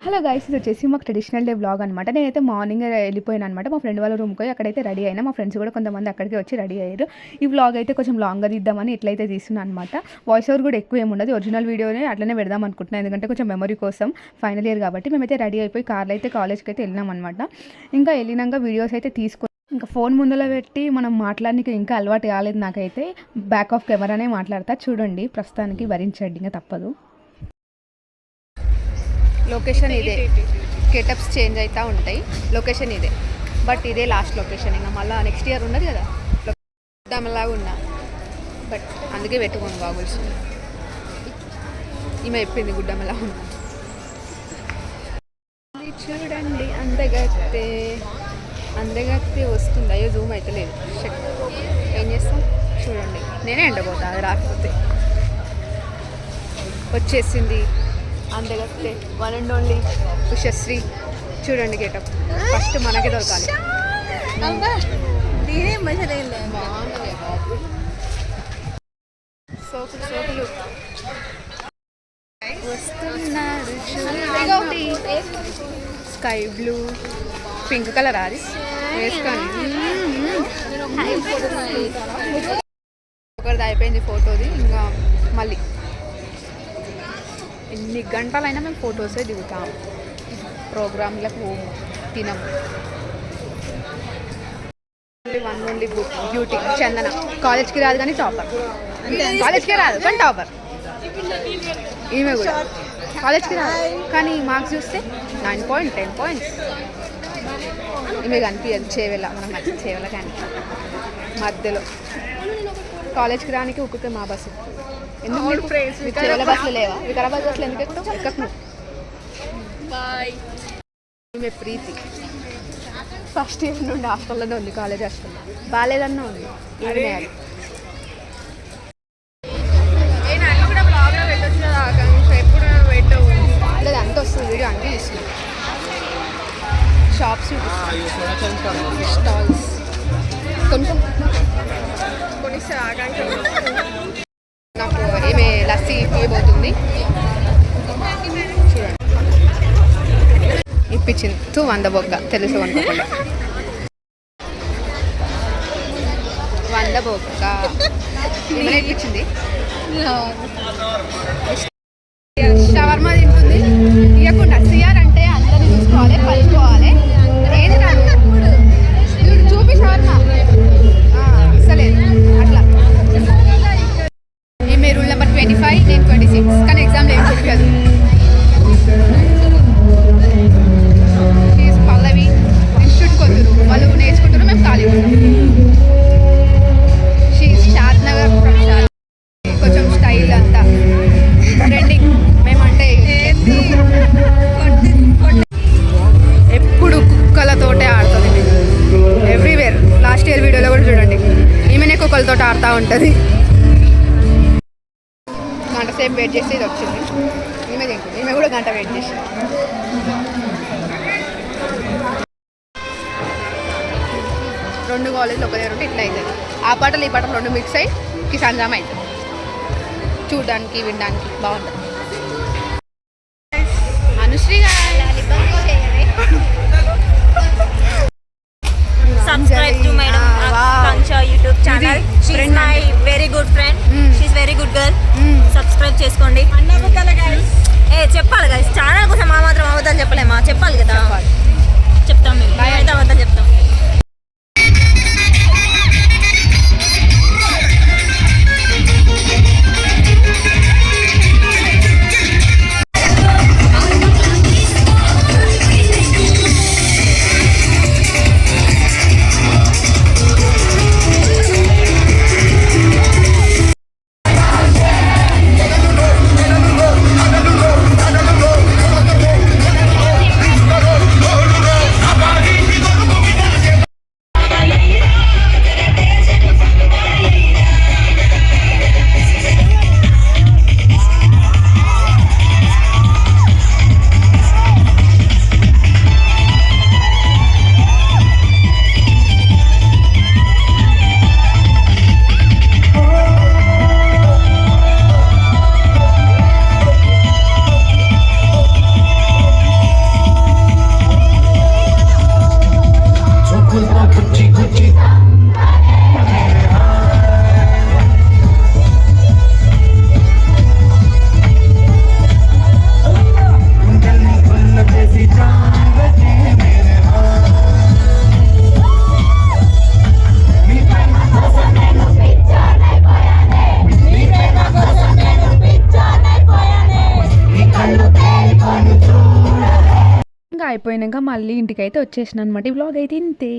Hello guys, ఇది వచ్చేసి మాకు ట్రెడిషనల్ డే వ్లాగ్ అనమాట. నేనైతే మార్నింగ్ వెళ్ళిపోయాను అనమాట మా ఫ్రెండ్ వాళ్ళ రూమ్కి. అక్కడైతే రెడీ అయినా, మా ఫ్రెండ్స్ కూడా కొంతమంది అక్కడికి వచ్చి రెడీ అయ్యారు. ఈ వ్లాగ్ అయితే కొంచెం లాంగ్గా తీద్దామని ఇట్లయితే తీస్తున్నాను అనమాట. వాయిస్ ఓవర్ కూడా ఎక్కువ ఏముండదు, ఒరిజినల్ వీడియోనే అట్లనే పెడదాం అనుకుంటున్నాను, ఎందుకంటే కొంచెం మెమరీ కోసం. ఫైనల్ ఇయర్ కాబట్టి మేమైతే రెడీ అయిపోయి కార్లో అయితే కాలేజ్కి అయితే వెళ్ళినాం అనమాట. ఇంకా వెళ్ళినాక వీడియోస్ అయితే తీసుకొని ఇంకా ఫోన్ ముందర పెట్టి మనం మాట్లాడడానికి ఇంకా అలవాటు కాలేదు నాకైతే. బ్యాక్ ఆఫ్ కెమెరానే మాట్లాడతా, చూడండి. ప్రస్తుతానికి భరించండి, ఇంకా తప్పదు. లొకేషన్ ఇదే, గెటప్స్ చేంజ్ అవుతూ ఉంటాయి. లొకేషన్ ఇదే, బట్ ఇదే లాస్ట్ లొకేషన్. ఇంకా మళ్ళీ నెక్స్ట్ ఇయర్ ఉండదు కదా, గుడ్డమ్మలాగా ఉన్నా, బట్ అందుకే పెట్టుకోండి బాబుల్స్. ఈమె చెప్పింది గుడ్డమ్మలా ఉన్నా. చూడండి అందగత్తే, అందగత్తే వస్తుంది. అయ్యో జూమ్ అయితే లేదు, ఏం చేస్తాం చూడండి. నేనే ఎండబోతా అది రాకపోతే. వచ్చేసింది అందగత్తే, వన్ అండ్ ఓన్లీ ఉషశ్రీ. చూడండి గెటప్, ఫస్ట్ మనకి దొరకాలి. సోకులు సోకులు వస్తున్నారు చూడండి. స్కై బ్లూ, పింక్ కలర్ అది వేసుకోండి. ఒకరిది అయిపోయింది ఫోటోది, ఇంకా మళ్ళీ ఎన్ని గంటలైనా మేము ఫొటోసే దిగుతాం. ప్రోగ్రాంలకు పోము, తినము. వన్ ఓన్లీ బుక్ బ్యూటీ చందన. కాలేజ్కి రాదు కానీ టాపర్, కాలేజ్కే రాదు కానీ టాపర్. ఈమె కూడా కాలేజ్కి రాదు కానీ మార్క్స్ చూస్తే 9 పాయింట్ 10 పాయింట్స్. ఈమె కనిపించదు చేవెళ్ళ, మనం మంచి చేవెళ్ళ కానీ మధ్యలో. కాలేజ్కి రానికి ఉక్కుతే మా బస్సు. ఎందుకు చేవెళ్ళ బస్సులు లేవా? వికారాబాద్ బస్సులు ఎందుకు ఎక్కువ ఎక్కకు. ఈమె ప్రీతి ఫస్ట్ ఇయర్ నుండి హాస్టల్లోనే ఉంది, కాలేజ్ హాస్టల్లో. బాగాలేదన్నా ఉంది. లేదు అంత వస్తుంది వీడియో, అంతే ఇస్తున్నాం. షాప్స్, స్టాల్స్ నాకు ఏమే లస్సీ ఇవ్వబోతుంది. ఇప్పించింది 100 బొక్క, తెలుసు అనుకోకుండా 100 బొక్క ఏమైనా ఇప్పించింది. షవర్మా తింటుంది ఇవ్వకుండా. సిఆర్ అంటే అందరినీ చూసుకోవాలి, పలుకోవాలి. ఏది రాదు చూపి షవర్మా ఇస్తలేదు అట్లా. ఈమె రూల్ నెంబర్ 25, నేను 26, కానీ ఎగ్జామ్లో ఏం చూపించదు. పల్లవి ఇన్స్టిట్యూట్ కొద్దురు, వాళ్ళు నేర్చుకుంటారు, మేము ఖాళీ ఉంటాం. షాద్ నగర్ ఫ్రమ్ షాద్, కొంచెం స్టైల్ అంతా ట్రెండింగ్. మేమంటే ఎప్పుడు కుక్కలతోటే ఆడుతుంది ఎవ్రీవేర్. లాస్ట్ ఇయర్ వీడియోలో కూడా చూడండి, ఈమెనే కుక్కలతో ఆడుతూ ఉంటుంది. గంట సేపు వెయిట్ చేసి ఇది వచ్చింది. ఈమె తింటుంది, ఈమె కూడా గంట వెయిట్ చేసి. రెండు కాలేజ్లు ఒక దగ్గర ఉంటే ఇట్లా అవుతుంది. ఆ పాటలు ఈ పాటలు రెండు మిక్స్ అయ్యి కిసాన్ జామ్ అవుతుంది. చూడడానికి వినడానికి బాగుంటుంది. Anusri subscribe to Madam Akanksha YouTube channel. She is my very good friend. She is very good girl. Subscribe చేసుకోండి. చెప్పాలి గైస్, ఛానల్ కోసం మా మాత్రం అబద్ధాలు చెప్పలేమా? చెప్పాలి కదా, చెప్తాం మేము. అయితే అబద్ధాలు చెప్తాం. అయిపోయినాక మళ్ళీ ఇంటికి అయితే వచ్చేసిన అనమాట. ఈ వ్లాగ్ అయితే ఇంతే.